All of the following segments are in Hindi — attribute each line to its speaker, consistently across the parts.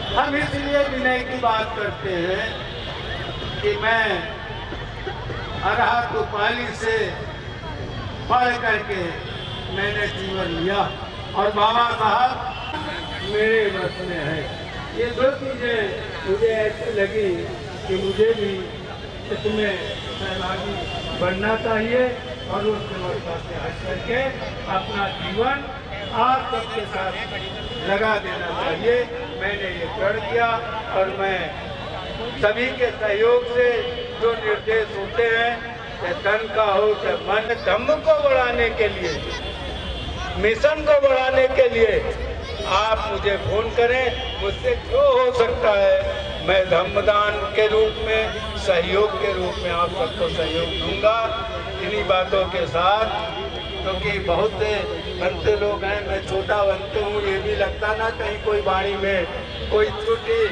Speaker 1: हम इसलिए विनय की बात करते हैं कि मैं अरहत उपाली से पढ़ करके मैंने जीवन लिया और बाबा साहब मेरे बस में है। ये दो चीजें मुझे ऐसी लगी कि मुझे भी इसमें सहभागी बनना चाहिए और उस व्यवस्था से हट करके अपना जीवन आप सबके साथ लगा देना चाहिए। मैंने ये प्रण किया और मैं सभी के सहयोग से जो निर्देश होते हैं, चाहे तन का हो चाहे मन, धम्म को बढ़ाने के लिए, मिशन को बढ़ाने के लिए आप मुझे फोन करें। मुझसे जो हो सकता है मैं धम्मदान के रूप में, सहयोग के रूप में आप सबको सहयोग दूंगा। इन्हीं बातों के साथ, क्योंकि बहुत से अंत लोग हैं, मैं छोटा बनत हूँ, ये भी लगता ना कहीं कोई वाणी में कोई त्रुटि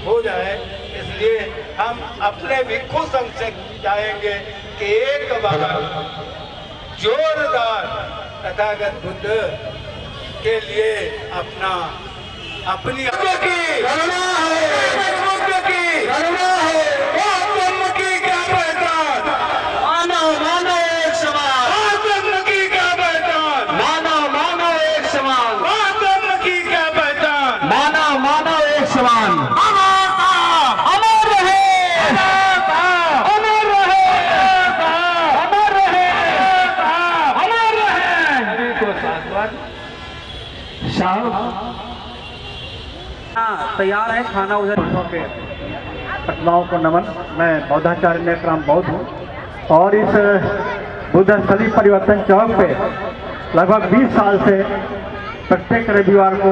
Speaker 1: हो जाए, इसलिए हम अपने भिक्षु संघ से चाहेंगे कि एक बार जोरदार तथागत बुद्ध के लिए अपनी करुणा है धर्म की क्या पहचान,
Speaker 2: मानव एक समान,
Speaker 1: धर्म की क्या पहचान,
Speaker 2: मानव एक समान,
Speaker 1: धर्म की क्या पहचान,
Speaker 2: मानव एक समान।
Speaker 1: अमर रहे,
Speaker 2: अमर रहे, अमर रहे, अमर रहे।
Speaker 1: को साधवान
Speaker 2: साहब तैयार है खाना उधर
Speaker 3: के घटनाओं को नमन। मैं बौद्धाचार्य नेत्राम बौद्ध हूँ और इस बुद्ध स्थली परिवर्तन चौक पे लगभग 20 साल से प्रत्येक रविवार को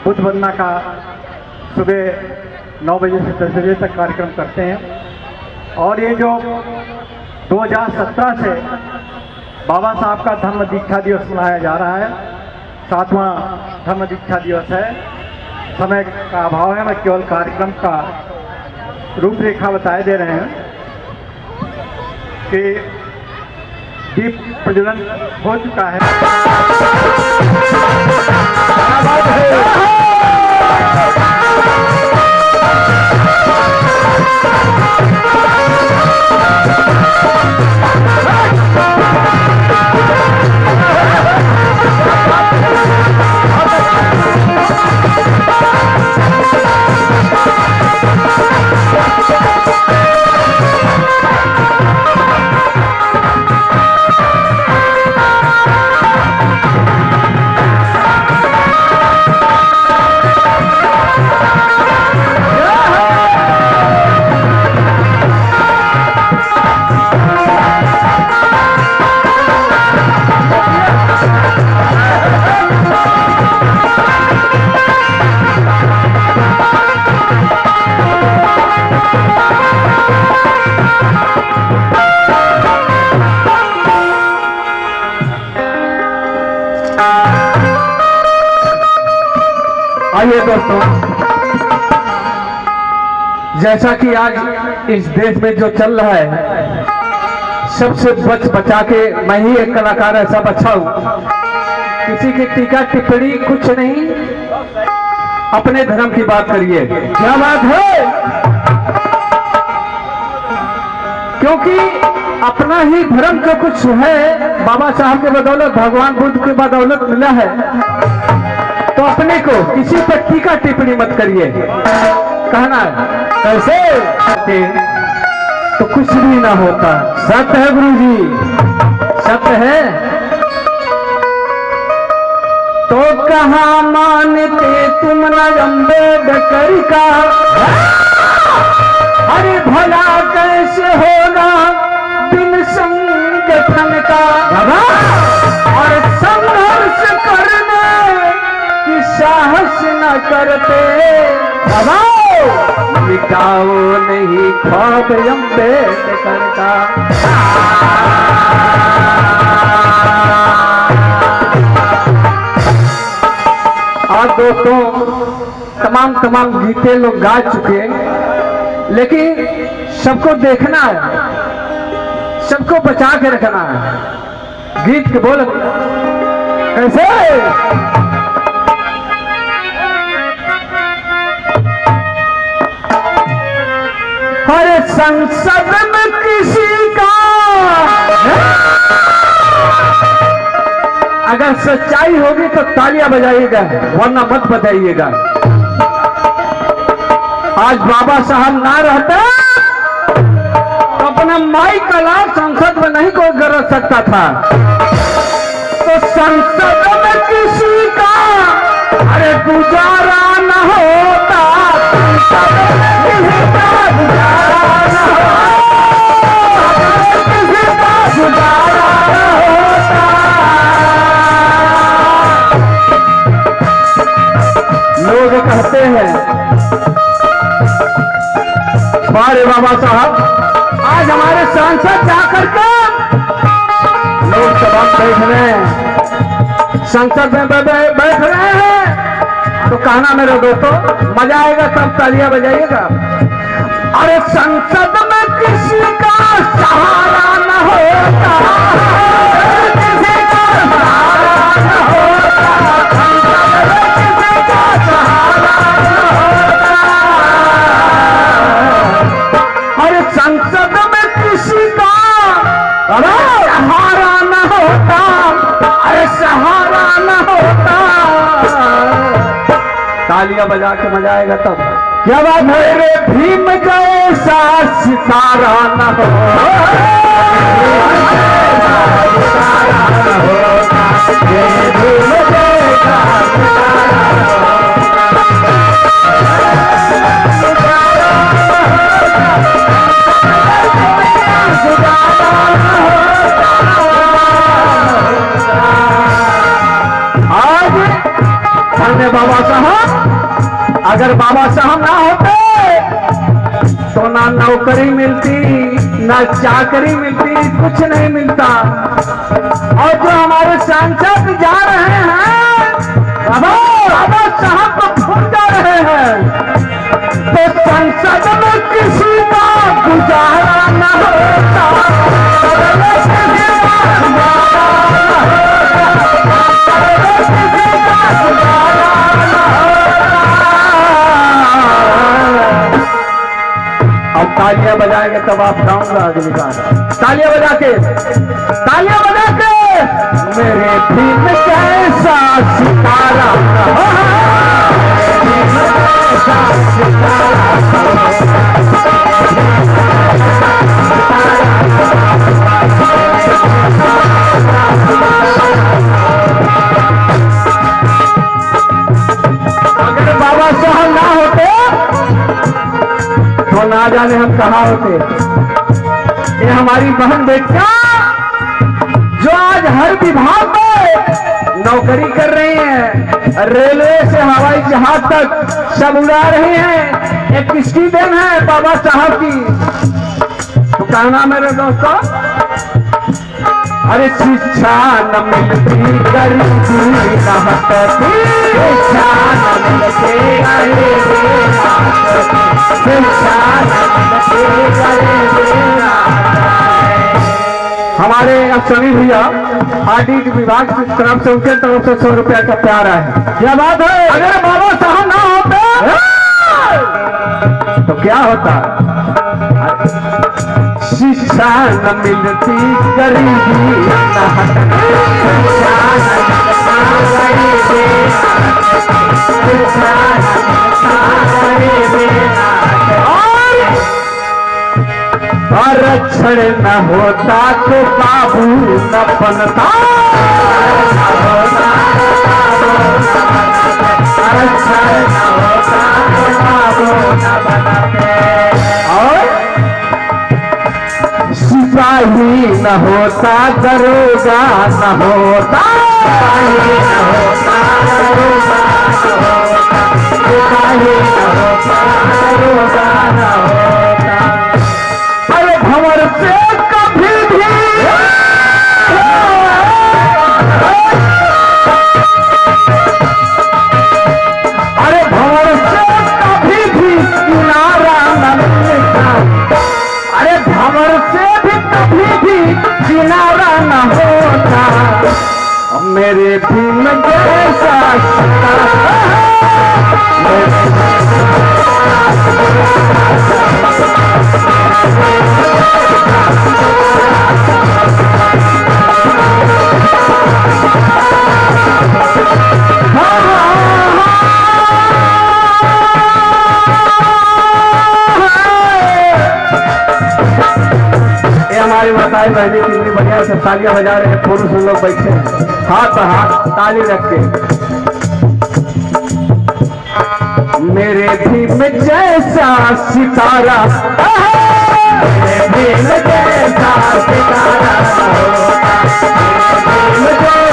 Speaker 3: बुद्ध वंदना का सुबह 9 बजे से 10 बजे तक कार्यक्रम करते हैं। और ये जो 2017 से बाबा साहब का धम्म दीक्षा दिवस मनाया जा रहा है, 7वां धम्म दीक्षा दिवस है। समय का अभाव है, मैं केवल कार्यक्रम का रूपरेखा बताए दे रहे हैं कि दीप प्रज्वलन हो चुका है। आइए दोस्तों, जैसा कि आज इस देश में जो चल रहा है, सबसे बचा के मैं ही एक कलाकार ऐसा बचा हूं। किसी की टीका टिप्पणी कुछ नहीं, अपने धर्म की बात करिए। क्या बात है, क्योंकि अपना ही धर्म जो कुछ है बाबा साहब के बदौलत, भगवान बुद्ध के बदौलत मिला है, तो अपने को किसी पर टीका टिप्पणी मत करिए। कहना कैसे तो कुछ भी ना होता। सत्य है गुरुजी, सत्य है। तो कहाँ मानते तुम न अम्बेडकर का, अरे भला कैसे होगा बिन संगठन का, और संघर्ष करने की साहस न करते, मिटाओ नहीं ख्वाब अम्बेडकर का। आज दोस्तों तमाम गीते लोग गा चुके, लेकिन सबको देखना है, सबको बचा के रखना है। गीत के बोल कैसे
Speaker 2: अरे संसद में किसी का अगर सच्चाई होगी तो तालियां बजाइएगा, वरना मत बजाइएगा। आज बाबा साहब ना रहते तो अपना माई का लाभ संसद में नहीं कोई कर सकता था। तो संसद में किसी का अरे गुजारा न होता, संसद में किसी का गुजारा न होता, किसी का गुजारा न होता। लोग कहते हैं बारे बाबा साहब आज हमारे सांसद जाकर के लोग सब बैठ रहे हैं, संसद में बैठ रहे हैं, तो कहना मेरे दोस्तों मजा आएगा तब तालियां बजाइएगा। अरे संसद में किसी का सहारा न होता, किसी का सहारा न होता, संसद में किसी का सहारा न होता। अरे संसद में किसी का सहारा न होता, अरे सहारा न होता। तालियां बजा के मजा आएगा तब। क्या बात है रे भीम जैसा सितारा न होता, भीम जैसा बाबा साहब, अगर बाबा साहब ना होते तो ना नौकरी मिलती, ना चाकरी मिलती, कुछ नहीं मिलता। और जो हमारे सांसद जा रहे हैं बाबा साहब को भूल जा रहे हैं, तो संसद में किसी का गुजारा न होता, किसी का गुजारा न होता, किसी का गुजारा। अब तालियां बजाएंगे तब आप गाऊंगा अगली बार। तालियां बजा के मेरे भीम जैसा सितारा अगर बाबा साहब ना होते तो ना जाने हम कहाँ होते। ये हमारी बहन बेटियां जो आज हर विभाग में नौकरी कर रही हैं, रेलवे से हवाई जहाज तक सब उड़ा रही हैं, एक किसकी देन है बाबा साहब की। तो कहना मेरे दोस्तों अरे शिक्षा न मिलती गरीबी न हटती, शिक्षा न मिलती गरीबी न हटती, शिक्षा न मिलती गरीबी न हटती। हमारे अफसरी भैया आरडी विभाग की तरफ से उनके तरफ से 100 रुपया का प्यार है। क्या बात है, अगर बाबा साहब ना होते तो क्या होता। शिक्षा न मिलती गरीबी न हटती, शिक्षा न मिलता गरीबी न हटती, शिक्षा न मिलता गरीबी न हटती। आरक्षण न होता तो बाबू न बनता, आरक्षण न होता तो बाबू न बनते, और सिपाही न होता दरोगा न होता, सिपाही न होता दरोगा न होता, सिपाही न होता दरोगा न होता। अरे भंवर से कभी भी अरे भंवर से कभी भी किनारा न मिलता, अरे भंवर से भी कभी भी किनारा न होता। मेरे भीम जैसा सितारा भाई बहनी कितनी बढ़िया से तालियां बजा रहे हैं, पुरुष लोग बैठे हैं हाथ हाथ ताली रख के। मेरे भीम जैसा सितारा, मेरे भीम जैसा सितारा होता, मेरे भीम जैसा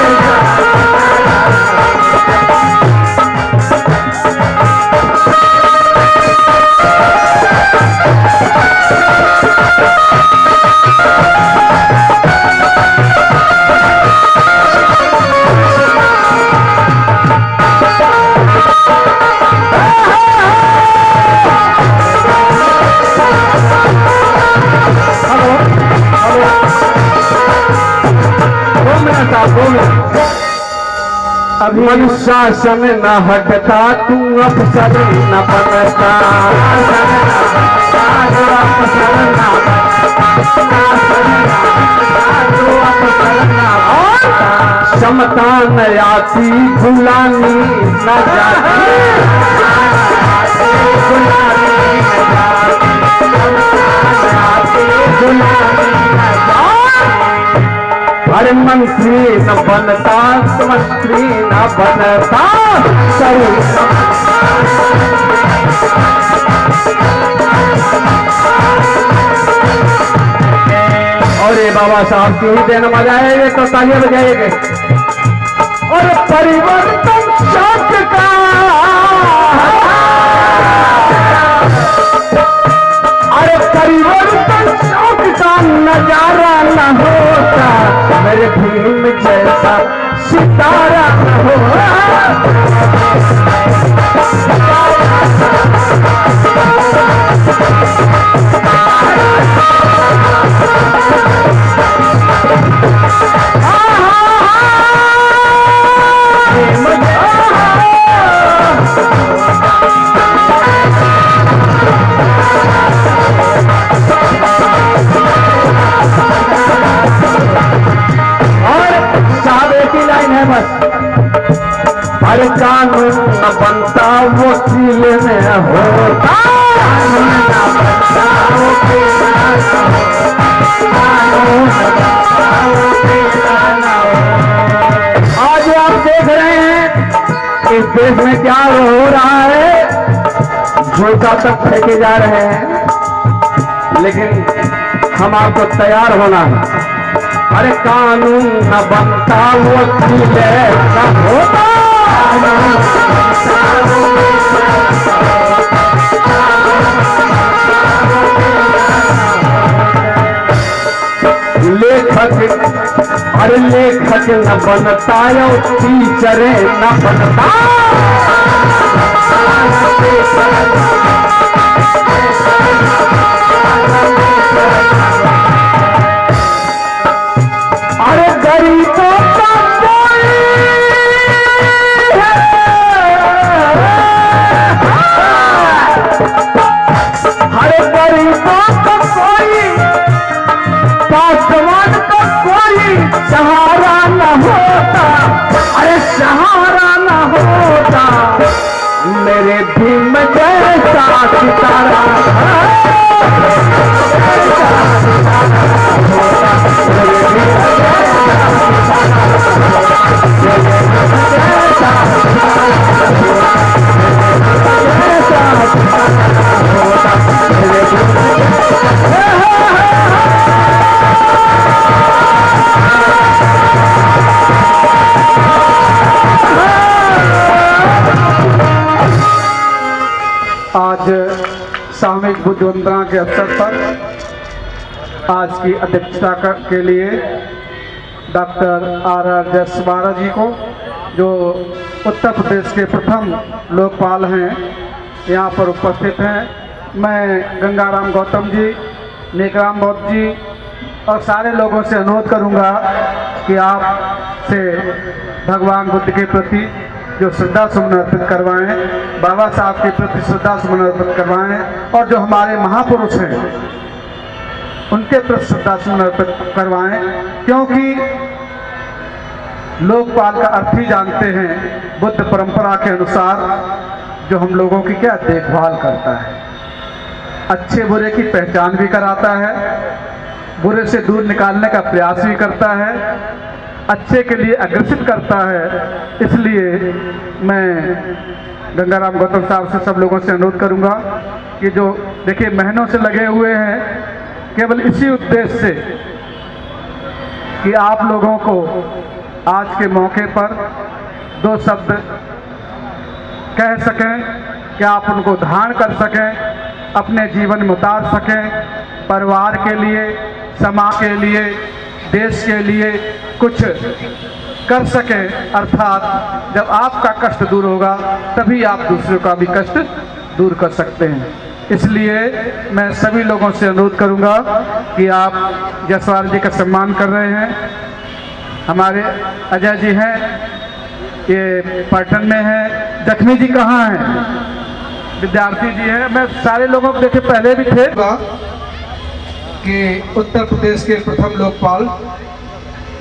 Speaker 2: अनुशासन न हटता, तू अफसर न बनता, क्षमता न आती, गुलामी न जाती, अरे मंत्री न बनता, मंत्री न बनता, और ये बाबा साहब की ही देन बजाएंगे तो तालियां बजाएंगे। और परिवर्तन शब्द का, अरे परिवर्तन शब्द का नजारा न होता, मेरे भीम जैसा सितारा न होता। अरे कानून न बनता, वकील में होता, आज आप देख रहे हैं इस देश में क्या हो रहा है, झोंका तक फेंके जा रहे हैं, लेकिन हम आपको तैयार होना है। अरे कानून न बनता, वकील न होता, लेखक, अरे लेखक न बनता, टीचर न बनता, अरे गरीबों का कोई, अरे गरीबों का कोई, पासवान का कोई सहारा न होता, अरे सहारा न होता, मेरे भीम जैसा सितारा आज सामूहिक बुद्ध वंदना के अवसर पर आज की अध्यक्षता के लिए डॉक्टर आर जसवारा जी को, जो उत्तर प्रदेश के प्रथम लोकपाल हैं, यहाँ पर उपस्थित हैं। मैं गंगाराम गौतम जी, नेकराम बौद्ध जी और सारे लोगों से अनुरोध करूँगा कि आप से भगवान बुद्ध के प्रति जो श्रद्धा सुमन अर्पित करवाएं, बाबा साहब के प्रति श्रद्धा सुमन अर्पित करवाएं, और जो हमारे महापुरुष हैं उनके प्रति श्रद्धा सुमन अर्पित करवाएं, क्योंकि लोकपाल का अर्थ ही जानते हैं बुद्ध परंपरा के अनुसार, जो हम लोगों की क्या देखभाल करता है, अच्छे बुरे की पहचान भी कराता है, बुरे से दूर निकालने का प्रयास भी करता है, अच्छे के लिए अग्रसित करता है। इसलिए मैं गंगाराम गौतम साहब से, सब लोगों से अनुरोध करूंगा कि जो देखिए महीनों से लगे हुए हैं केवल इसी उद्देश्य से कि आप लोगों को आज के मौके पर दो शब्द कह सकें, कि आप उनको धारण कर सकें, अपने जीवन में उतार सकें, परिवार के लिए, समाज के लिए, देश के लिए कुछ कर सकें। अर्थात जब आपका कष्ट दूर होगा तभी आप दूसरों का भी कष्ट दूर कर सकते हैं। इसलिए मैं सभी लोगों से अनुरोध करूंगा कि आप जायसवाल जी का सम्मान कर रहे हैं। हमारे अजय जी हैं, ये पटन में है। जख्मी जी कहाँ हैं? विद्यार्थी जी हैं। मैं सारे लोगों को देखे पहले भी थे कि उत्तर प्रदेश के प्रथम लोकपाल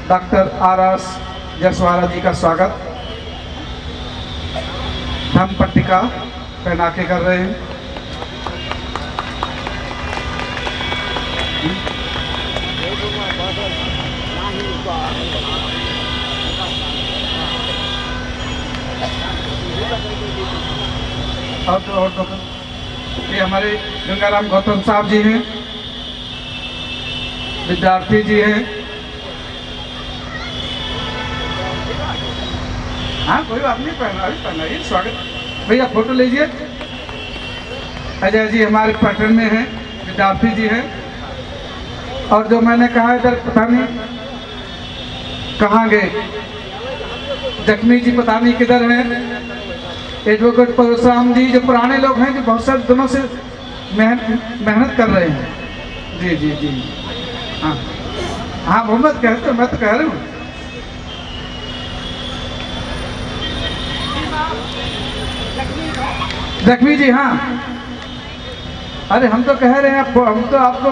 Speaker 2: डॉक्टर आर.एस. जायसवाल जी का स्वागत धम्म पट्टिका पहना के कर रहे हैं। और ये हमारे गंगाराम गौतम साहब जी हैं, विद्यार्थी जी हैं। हाँ, कोई बात नहीं, पहनाइए, स्वागत। भैया फोटो लीजिए। अजय जी हमारे पटन में हैं, विद्यार्थी जी हैं। और जो मैंने कहा इधर पता नहीं कहाँ गए, जख्मी जी पता नहीं किधर हैं। एडवोकेट परशुराम जी जो पुराने लोग हैं, जो बहुत सारे दिनों से मेहनत कर रहे हैं। जी जी जी, हाँ हाँ, मोहम्मद कहते, मैं तो कह रहा हूँ। जख्मी जी, हाँ, अरे हम तो कह रहे हैं, हम तो आपको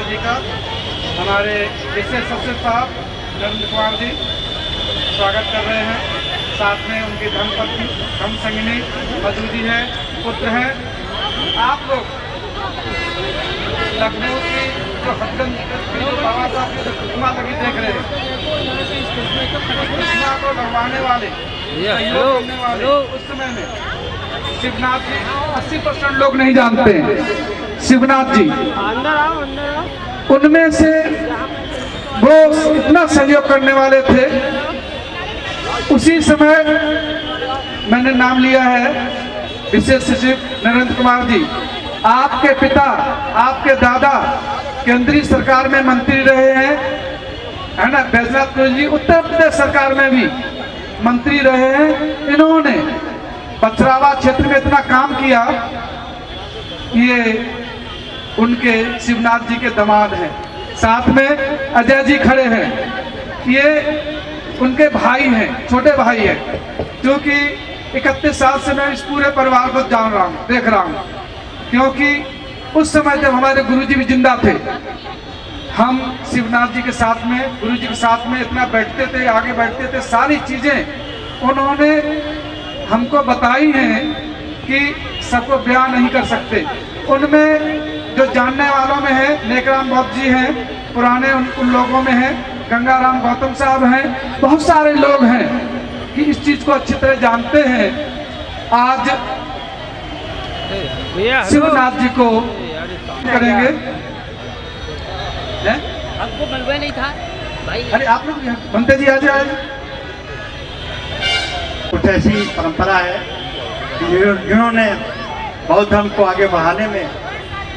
Speaker 2: जी का, हमारे विशेष सचिव साहब नरेंद्र कुमार जी स्वागत कर रहे हैं। साथ में उनकी धर्मपत्नी धर्म संगिनी मधु जी है, पुत्र हैं। आप लोग लखनऊ की जो हदगंज बाबा साहब की प्रतिमा लगी देख रहे हैं, प्रतिमा को लगवाने वाले, सहयोग करने वाले उस समय में शिवनाथ जी 80% लोग नहीं जानते हैं। शिवनाथ जी उनमें से वो इतना सहयोग करने वाले थे। उसी समय मैंने नाम लिया है विशेष सचिव नरेंद्र कुमार जी। आपके पिता, आपके दादा केंद्रीय सरकार में मंत्री रहे हैं, है ना, बैजनाथ जी उत्तर प्रदेश सरकार में भी मंत्री रहे हैं। इन्होंने पथरावा क्षेत्र में इतना काम किया। ये उनके शिवनाथ जी के दामाद हैं। साथ में अजय जी खड़े हैं, ये उनके भाई हैं, छोटे भाई हैं, क्योंकि 31 साल से मैं इस पूरे परिवार को जान रहा हूँ, देख रहा हूँ। क्योंकि उस समय जब हमारे गुरुजी भी जिंदा थे, हम शिवनाथ जी के साथ में, गुरुजी के साथ में इतना बैठते थे, आगे बैठते थे। सारी चीजें उन्होंने हमको बताई हैं कि सबको बयान नहीं कर सकते। उनमें जो जानने वालों में है, नेकराम बौद्ध जी हैं, पुराने उन लोगों में है, गंगाराम गौतम साहब हैं, बहुत सारे लोग हैं कि इस चीज को अच्छी तरह जानते हैं। आज शिवनाथ जी को करेंगे।
Speaker 4: हमको मलबा नहीं था भाई।
Speaker 3: अरे आप लोग बनते जी, आ जाए।
Speaker 5: कुछ ऐसी परंपरा है जिन्होंने बौद्ध धर्म को आगे बढ़ाने में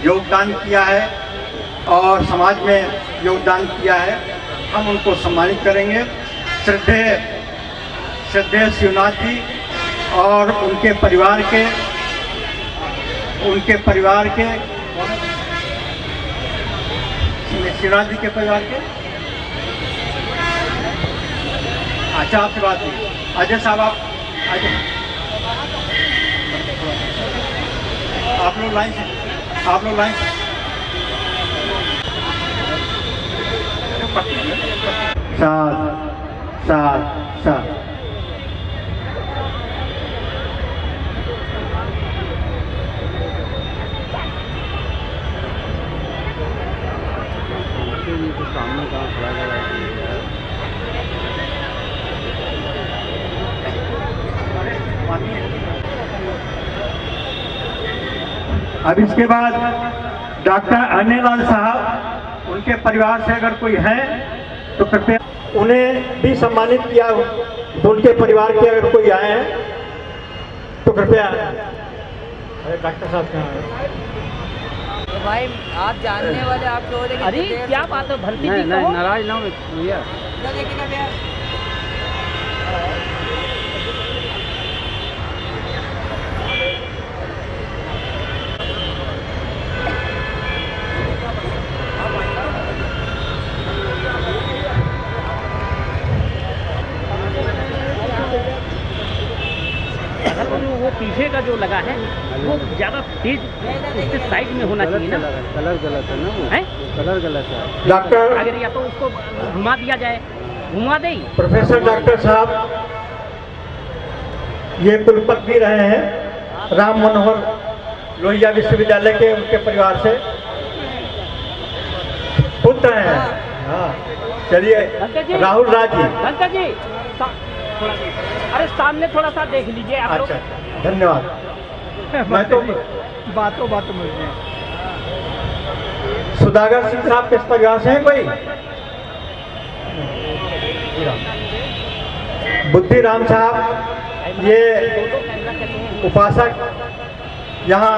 Speaker 5: योगदान किया है और समाज में योगदान किया है। हम उनको सम्मानित करेंगे। श्रद्धेय शिवनाथ जी और उनके परिवार के शिवनाथ जी के परिवार के। अच्छा, आपसे बात हुई। अजय साहब, आप लोग लाइन से सात सात सात। अब इसके बाद डॉक्टर अन्यलाल साहब, उनके परिवार से अगर कोई है तो कृपया उन्हें भी सम्मानित किया। तो उनके परिवार के अगर कोई आए हैं तो कृपया। अरे डॉक्टर साहब कहाँ हैं?
Speaker 6: तो भाई आप जानने वाले आप लोग लेकिन
Speaker 4: अरे क्या बात है, भर्ती जी कहो।
Speaker 1: नाराज ना हो भैया।
Speaker 6: क्या देखेगा भैया?
Speaker 4: अगर वो पीछे का जो लगा है वो ज़्यादा तेज उसके साइड में होना चाहिए ना।
Speaker 1: कलर गलत है ना वो।
Speaker 4: है
Speaker 1: कलर गलत है।
Speaker 5: डॉक्टर
Speaker 4: अगर या तो उसको घुमा दिया जाए, घुमा दे।
Speaker 5: प्रोफेसर डॉक्टर साहब ये कुलपति भी रहे हैं राम मनोहर लोहिया विश्वविद्यालय के, उनके परिवार से पुत्र हैं। हाँ चलिए राहुल राज जी।
Speaker 4: अंकल जी थोड़ा, अरे सामने थोड़ा सा देख लीजिए आप लोग।
Speaker 5: अच्छा धन्यवाद। मैं तो
Speaker 3: बातों में
Speaker 5: सुधागर सिंह साहब किस परिवार से हैं कोई? बुद्धिराम साहब ये उपासक, यहाँ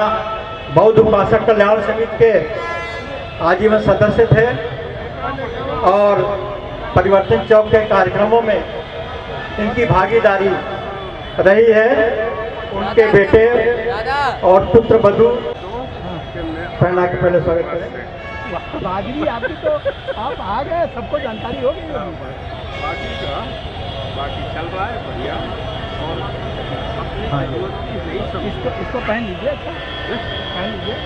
Speaker 5: बौद्ध उपासक कल्याण समिति के आजीवन सदस्य थे और परिवर्तन चौक के कार्यक्रमों में इनकी भागीदारी रही है। उनके बेटे और पुत्र वधू पहना के पहले स्वागत करें।
Speaker 3: बाजरी आपकी तो आप आ गए, सबको जानकारी हो गई।
Speaker 1: बाकी चल रहा है बढ़िया। और
Speaker 5: हाँ
Speaker 3: इसको पहन लीजिए। अच्छा पहन लीजिए।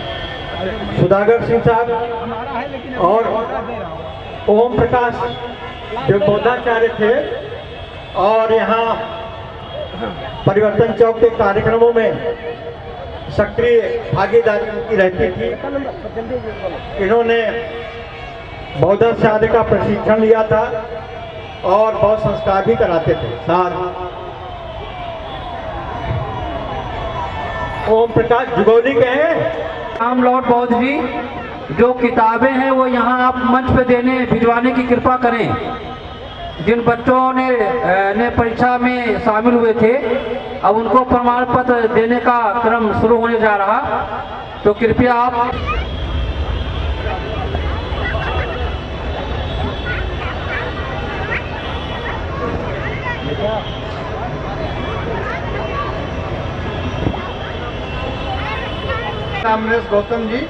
Speaker 5: सुधागर सिंह साहब
Speaker 3: हमारा है लेकिन
Speaker 5: और
Speaker 3: दे रहा हूँ।
Speaker 5: ओम प्रकाश जो बौद्धाचार्य थे और यहाँ परिवर्तन चौक के कार्यक्रमों में सक्रिय भागीदारी उनकी रहती थी। इन्होंने बौद्धाचार्य का प्रशिक्षण लिया था और बहुत संस्कार भी कराते थे। साथ ओम प्रकाश जुगौली के हैं।
Speaker 2: राम लॉर्ड बौद्ध जी, जो किताबें हैं वो यहाँ आप मंच पे भिजवाने की कृपा करें। जिन बच्चों ने परीक्षा में शामिल हुए थे, अब उनको प्रमाण पत्र देने का क्रम शुरू होने जा रहा, तो कृपया आप
Speaker 1: रामनेश गौतम जी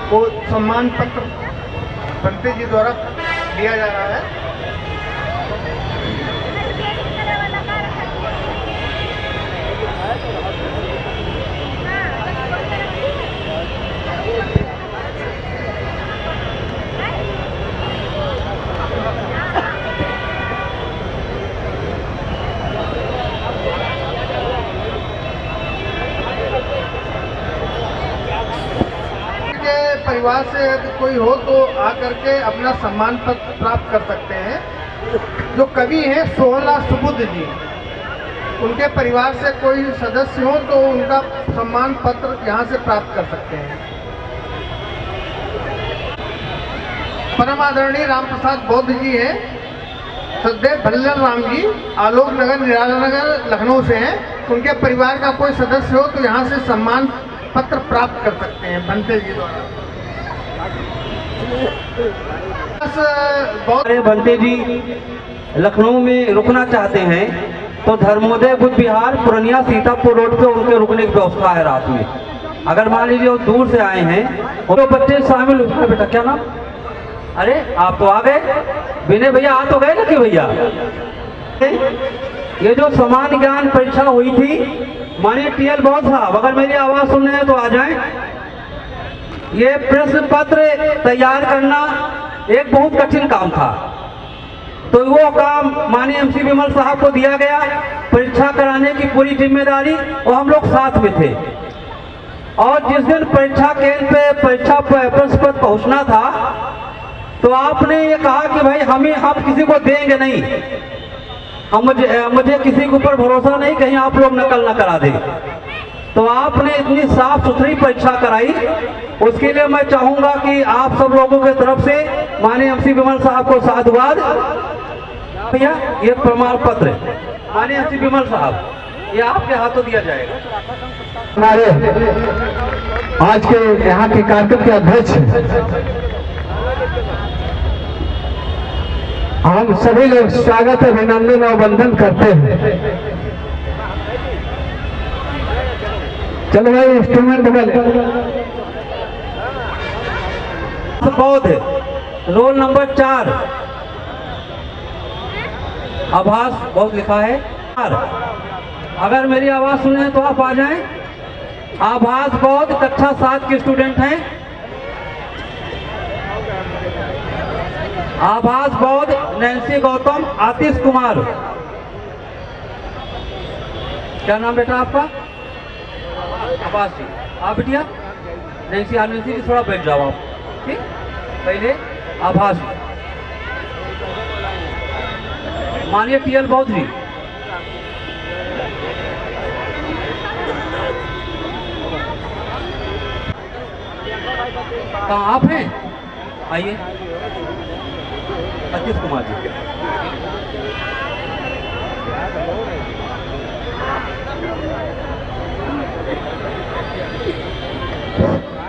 Speaker 1: को सम्मान पत्र पंडित जी द्वारा दिया जा रहा है। परिवार से यदि कोई हो तो आकर के अपना सम्मान पत्र प्राप्त कर सकते हैं। जो कवि हैं सोहला सुबुद्ध जी, उनके परिवार से कोई सदस्य हो तो उनका सम्मान पत्र यहाँ से प्राप्त कर सकते हैं। परम आदरणीय राम प्रसाद बौद्ध जी हैं, सदैव भल्लर राम जी आलोक नगर निराला नगर लखनऊ से हैं। उनके परिवार का कोई सदस्य हो तो यहाँ से सम्मान पत्र प्राप्त कर सकते हैं बनते जी द्वारा।
Speaker 2: अरे बंते जी लखनऊ में रुकना चाहते हैं तो धर्मोदय बुद्ध विहार पूर्णिया सीतापुर रोड पे उनके रुकने की व्यवस्था है रात में। अगर मान लीजिए वो दूर से आए हैं तो बच्चे शामिल हुए। बेटा क्या नाम? अरे आप तो आ गए। विनय भैया आ तो गए ना कि भैया? ये जो समान ज्ञान परीक्षा हुई थी, माननीय टीएल बॉस साहब अगर मेरी आवाज सुन रहे हैं तो आ जाएं। ये प्रश्न पत्र तैयार करना एक बहुत कठिन काम था। तो वो काम माननीय एमसी विमल साहब को दिया गया, परीक्षा कराने की पूरी जिम्मेदारी, और हम लोग साथ में थे। और जिस दिन परीक्षा केंद्र पे परीक्षा प्रश्न पत्र पहुंचना था, तो आपने ये कहा कि भाई हम किसी को देंगे नहीं, मुझे किसी के ऊपर भरोसा नहीं, कहीं आप लोग नकल न करा दें। तो आपने इतनी साफ सुथरी परीक्षा कराई, उसके लिए मैं चाहूंगा कि आप सब लोगों की तरफ से माननीय एमसी विमल साहब को साधुवाद। भैया ये प्रमाण पत्र माननीय एमसी विमल साहब, ये आपके हाथों दिया जाएगा।
Speaker 3: हमारे आज के यहाँ के कार्यक्रम के अध्यक्ष हम सभी लोग स्वागत अभिनंदन और वंदन करते हैं। चलो भाई इंस्ट्रूमेंट
Speaker 2: बौद्ध रोल नंबर 4, आभास बहुत लिखा है। अगर मेरी आवाज सुने तो आप आ जाएं। आभास बौद्ध कक्षा 7 के स्टूडेंट हैं। आभास बौद्ध, नैन्सी गौतम, आतिश कुमार। क्या नाम बेटा आपका? आभास जी। आप बिटिया नैन्सी, नैन्सी जी थोड़ा बैठ जाओ आप, ठीक। पहले आभास जी, माननीय टीएल बौद्ध जी। कहाँ आप हैं? आइए। आतिश कुमार जी।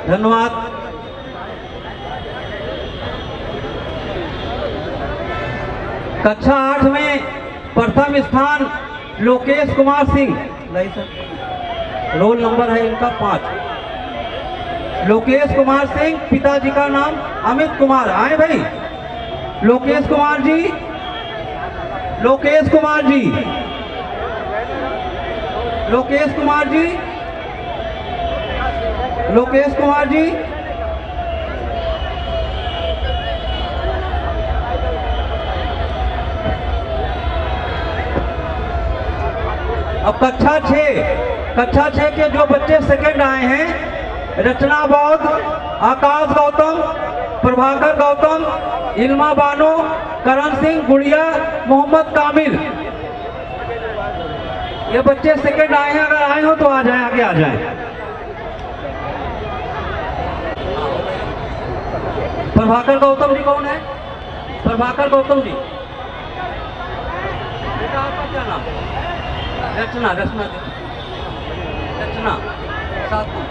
Speaker 2: धन्यवाद। कक्षा 8 में प्रथम स्थान लोकेश कुमार सिंह, नहीं सर, रोल नंबर है इनका 5। लोकेश कुमार सिंह, पिताजी का नाम अमित कुमार। आए भाई, लोकेश कुमार जी, लोकेश कुमार जी, लोकेश कुमार जी, लोकेश कुमार जी। अब कक्षा 6 के जो बच्चे सेकंड आए हैं, रचना बौद्ध, आकाश गौतम, प्रभाकर गौतम, इल्मा बानो, करण सिंह, गुड़िया, मोहम्मद कामिल। ये बच्चे सेकंड आए हैं। अगर आए हो तो आ जाएं, आगे आ जाएं। प्रभाकर गौतम जी कौन है? प्रभाकर गौतम जी। बेटा आपका क्या नाम? रचना, रचना जी, रचना साथ में।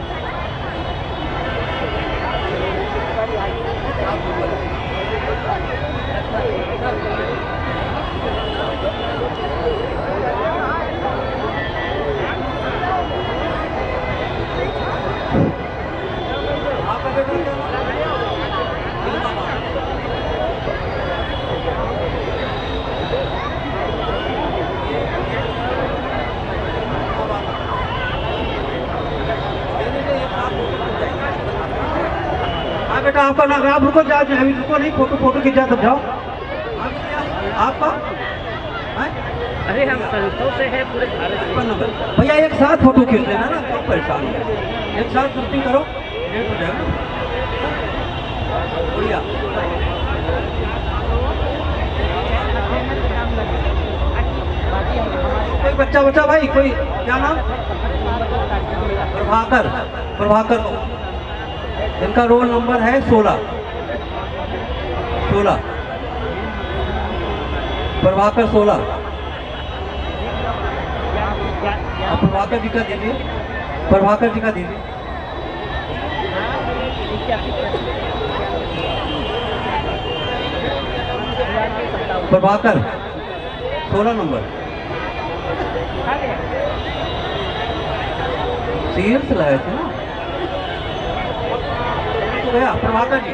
Speaker 2: बेटा आपका नाम? आप रुको, जाओ, अभी रुको नहीं, फोटो खींचा तब जाओ। आपका?
Speaker 4: अरे हम संतों से है पूरे भारत में।
Speaker 2: भैया एक साथ फोटो खींच लेना ना, क्यों परेशान हो? एक साथ शूटिंग करो, लेट हो जाएगा। बढ़िया। कोई बच्चा भाई, कोई क्या नाम? प्रभाकर। इनका रोल नंबर है 16। प्रभाकर 16। प्रभाकर जी का दीजिए, प्रभाकर जी का दीजिए। प्रभाकर 16 नंबर। सीरियल से लाए थे ना तो भैया। प्रभाकर जी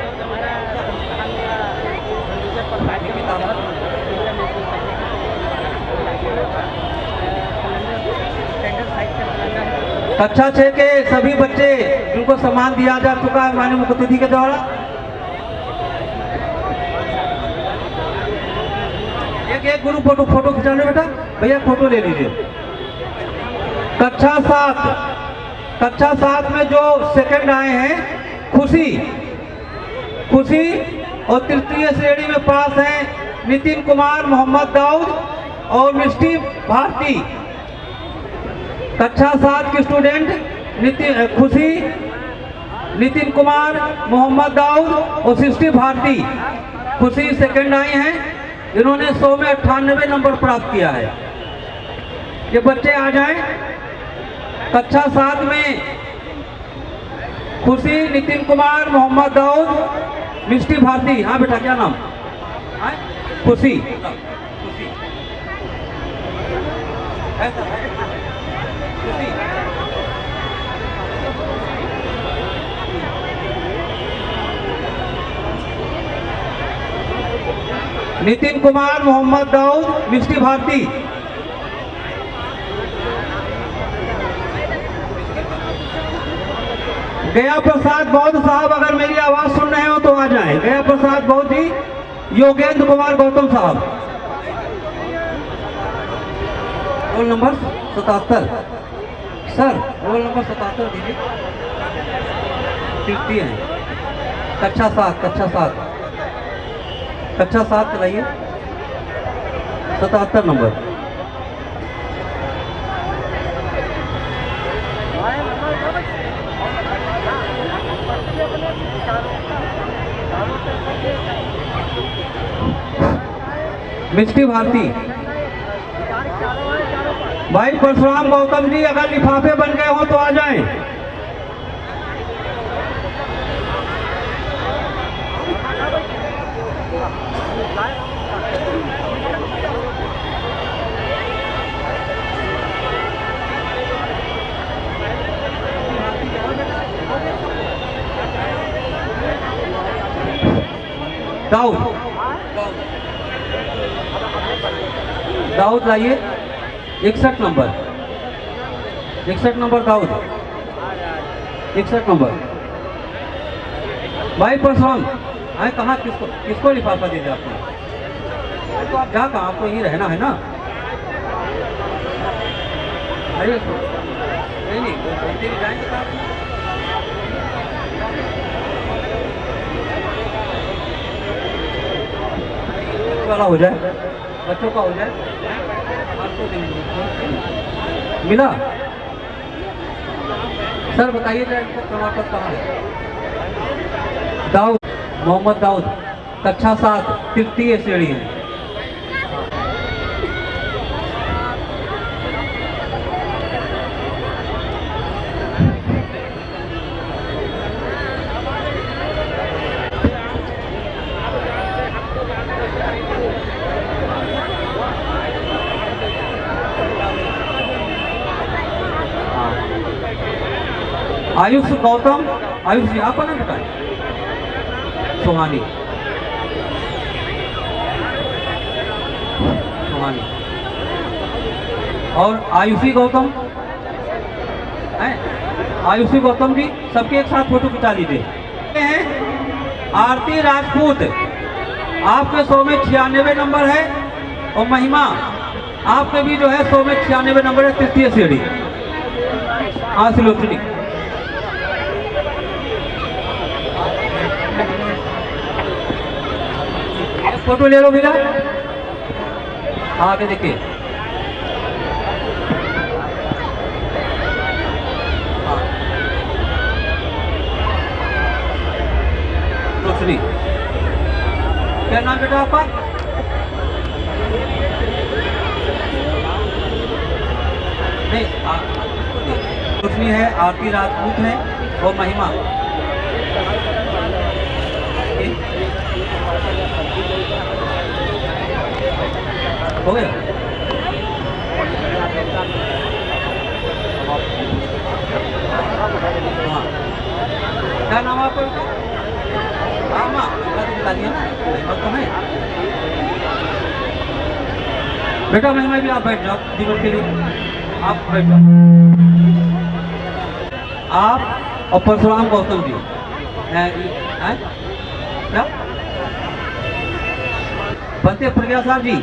Speaker 2: कक्षा 6 के सभी बच्चे जिनको सम्मान दिया जा चुका है माननीय मुख्य अतिथि के द्वारा। एक ग्रुप फोटो खिंचा लो बेटा, भैया फोटो ले लीजिए। कक्षा 7 में जो सेकंड आए हैं खुशी और तृतीय श्रेणी में पास हैं नितिन कुमार, मोहम्मद दाऊद और मिष्टी भारती। कक्षा 7 की स्टूडेंट खुशी, नितिन कुमार, मोहम्मद दाऊद और सृष्टि भारती। खुशी सेकंड आई हैं, इन्होंने 100 में 98 नंबर प्राप्त किया है। ये बच्चे आ जाएं। कक्षा 7 में खुशी, नितिन कुमार, मोहम्मद दाऊद, मिष्टी भारती। हाँ बेटा, क्या नाम? खुशी। नितिन कुमार, मोहम्मद दाऊद, मिष्टी भारती। गया प्रसाद बौद्ध साहब, अगर मेरी आवाज सुन रहे हो तो आ जाएं। गया प्रसाद बौद्ध जी। योगेंद्र कुमार गौतम साहब, roll number 77। Sir roll number 77 दीजिए। तृतीय है, कक्षा 7 चलाइए, 77 नंबर। मिष्टी भारती। भाई परशुराम गौतम जी, अगर लिफाफे बन गए हो तो आ जाएं। दाऊद लाइए, 61 नंबर। 61 number Dawood, 61 number. भाई परशुराम आए, कहाँ किसको लिफाफा दे दिया आपने? तो आप जा कहाँ, आपको यहीं रहना है ना। अरे नहीं जाएंगे वाला हो जाए, बच्चों का हो जाए। आपको मिला? सर बताइए जरा, इनको प्रमाण पत्र कहाँ है? दाऊद, मोहम्मद दाऊद, कक्षा 7 तृतीय श्रेणी है। आयुष गौतम, आयुष जी आपका नाम बताएं। सुहानी, और आयुषी गौतम है। आयुषी गौतम जी, सबके एक साथ फोटो खिंचा लीजिए। हैं आरती राजपूत, आपके 100 में 96 नंबर है। और महिमा, आपके भी जो है 100 में 96 नंबर है, तृतीय श्रेणी। आसिलोचनी। फोटो ले लो भैया, आगे देखिए। रोशनी, क्या नाम बेटा आपका? नहीं, रोशनी है, आरती राजपूत है और महिमा। हो गया? हाँ, क्या नाम आपका? बता दिया ना, तो है बेटा। महिमा भी आप बैठ जाओ, जीवन के लिए आप बैठ जाओ। आप और परशुराम गौतम जी क्या बनते? प्रज्ञा साहब जी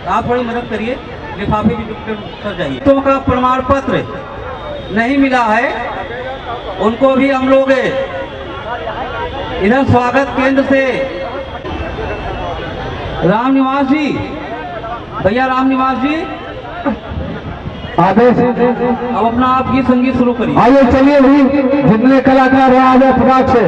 Speaker 7: आप थोड़ी मदद करिए, लिफाफे भी कर जाइए। तो का प्रमाण पत्र नहीं मिला है, उनको भी हम लोग इधर स्वागत केंद्र से राम निवास जी, भैया राम निवास जी
Speaker 2: आदेश।
Speaker 7: अब अपना आप गीत संगीत शुरू करिए।
Speaker 2: आइए चलिए भी जितने कलाकार हैं आ जाए फटाक से।